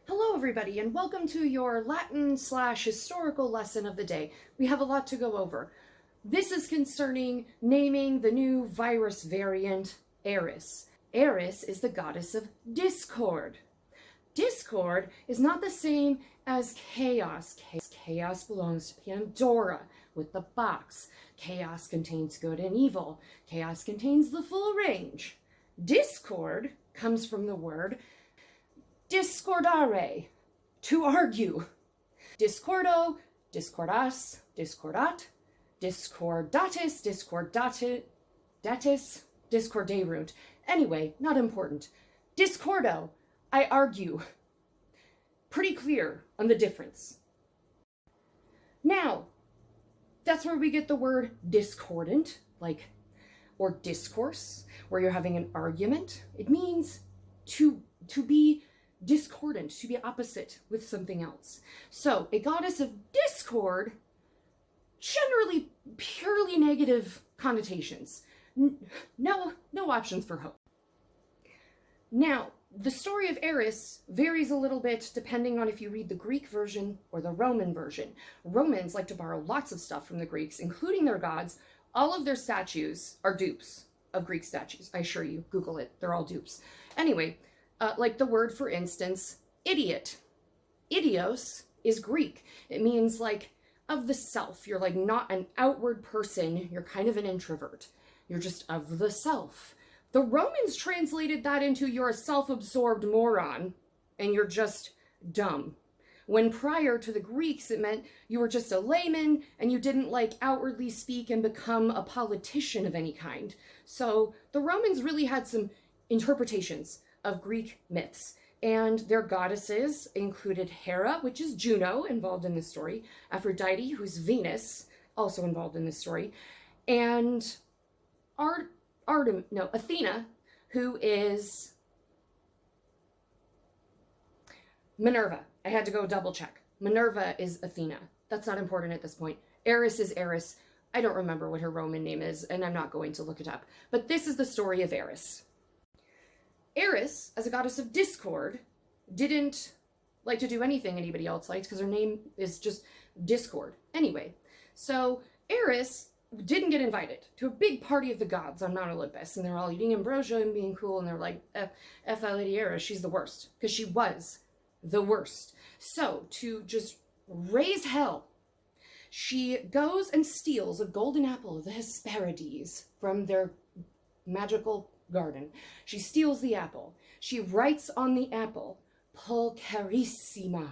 Hello everybody and welcome to your Latin/historical lesson of the day. We have a lot to go over. This is concerning naming the new virus variant Eris. Eris is the goddess of discord. Discord is not the same as chaos. Chaos belongs to Pandora with the box. Chaos contains good and evil. Chaos contains the full range. Discord comes from the word discordare, to argue. Discordo, discordas, discordat, discordatis, discordatis, discorderunt. Anyway, not important. Discordo, I argue. Pretty clear on the difference. Now, that's where we get the word discordant, or discourse, where you're having an argument. It means to be discordant, to be opposite with something else. So a goddess of discord, generally purely negative connotations. No options for hope. Now, the story of Eris varies a little bit depending on if you read the Greek version or the Roman version. Romans like to borrow lots of stuff from the Greeks, including their gods. All of their statues are dupes of Greek statues. I assure you, Google it, they're all dupes. Anyway, like the word, for instance, idiot. Idios is Greek. It means like of the self. You're like not an outward person. You're kind of an introvert. You're just of the self. The Romans translated that into you're a self-absorbed moron and you're just dumb. When prior to the Greeks, it meant you were just a layman and you didn't like outwardly speak and become a politician of any kind. So the Romans really had some interpretations of Greek myths, and their goddesses included Hera, which is Juno, involved in this story, Aphrodite, who's Venus, also involved in this story, and Athena, who is Minerva. I had to go double check. Minerva is Athena. That's not important at this point. Eris is Eris. I don't remember what her Roman name is, and I'm not going to look it up. But this is the story of Eris. Eris, as a goddess of discord, didn't like to do anything anybody else liked because her name is just Discord. Anyway, so Eris didn't get invited to a big party of the gods on Mount Olympus, and they're all eating ambrosia and being cool, and they're like, F Lady Eris, she's the worst, because she was the worst. So, to just raise hell, she goes and steals a golden apple of the Hesperides from their magical garden. She steals the apple. She writes on the apple, pulcherissima.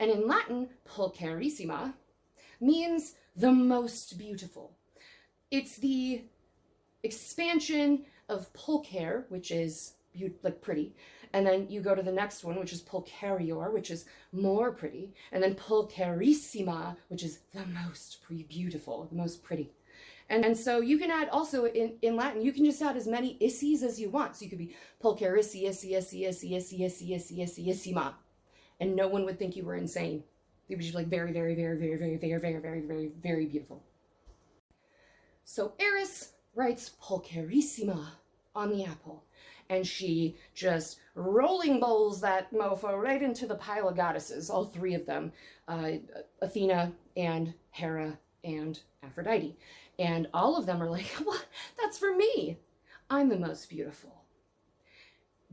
And in Latin, pulcherissima means the most beautiful. It's the expansion of pulcher, which is like pretty, and then you go to the next one, which is pulcherior, which is more pretty, and then pulcherissima, which is the most beautiful, the most pretty. And so you can add also in Latin, you can just add as many issis as you want. So you could be pulcherissima, and no one would think you were insane. It was just like very, very, very, very, very, very, very, very, very, very beautiful. So Eris writes pulcherissima on the apple, and she just rolling bowls that mofo right into the pile of goddesses, all three of them, Athena and Hera and Aphrodite. And all of them are like, well, that's for me. I'm the most beautiful.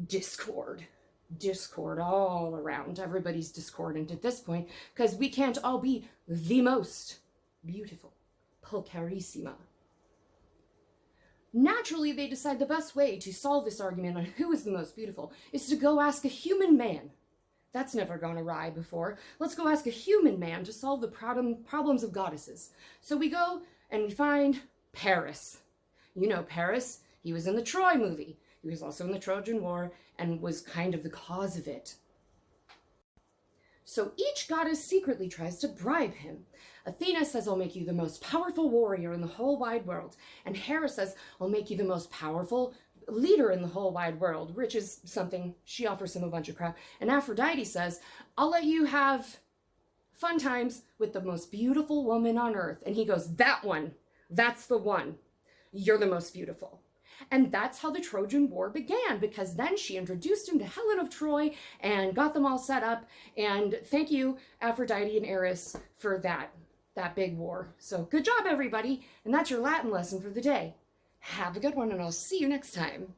Discord all around. Everybody's discordant at this point because we can't all be the most beautiful. Pulcherissima. Naturally, they decide the best way to solve this argument on who is the most beautiful is to go ask a human man. That's never gone awry before. Let's go ask a human man to solve the problems of goddesses. So we go and we find Paris. You know Paris. He was in the Troy movie. He was also in the Trojan War and was kind of the cause of it. So each goddess secretly tries to bribe him. Athena says, I'll make you the most powerful warrior in the whole wide world. And Hera says, I'll make you the most powerful leader in the whole wide world, which is something, she offers him a bunch of crap. And Aphrodite says, I'll let you have fun times with the most beautiful woman on earth. And he goes, that one, that's the one. You're the most beautiful. And that's how the Trojan War began, because then she introduced him to Helen of Troy and got them all set up. And thank you, Aphrodite and Eris, for that big war. So good job, everybody. And that's your Latin lesson for the day. Have a good one, and I'll see you next time.